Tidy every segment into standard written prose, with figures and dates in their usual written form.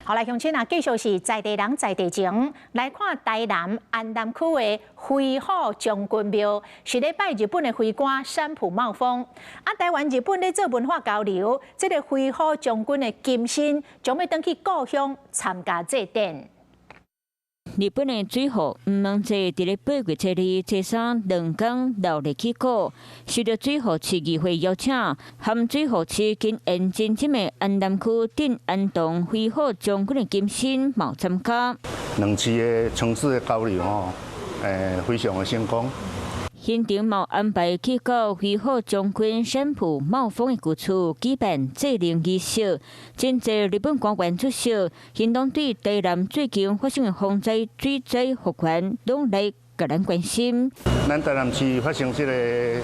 好，来，乡亲啊，继续是在地人在地情，来看台南安南区的飞虎将军庙，是咧拜日本的飞官山浦茂峰。啊，台湾日本咧做文化交流，这个飞虎将军的金身将要登去故乡参加祭典。 日本的水户毋能坐伫咧8月初2、初32天留日起过，受到水户市议会邀请，含水户市经延真镇的安南区镇安洞飞虎将军的金身冇参加。两市的城市的交流非常的成功。 现场冇安排去到飞虎将军山浦茂峰的旧厝举办祭灵仪式，真侪日本官员出席，行动对台南最近发生的洪灾、水灾复原，拢来个人关心。咱台南市发生这个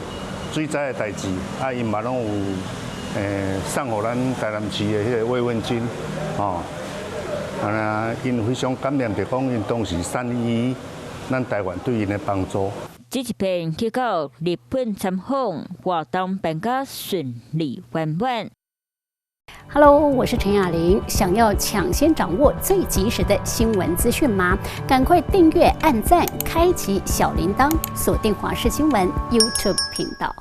水灾的代志，因嘛拢有送予咱台南市的迄个慰问金，因非常感念，就讲因当时善意咱台湾对因的帮助。 这一片去到日本参访活动办得顺利圆满。Hello， 我是陈雅玲。想要抢先掌握最及时的新闻资讯吗？赶快订阅、按赞、开启小铃铛，锁定华视新闻 YouTube 频道。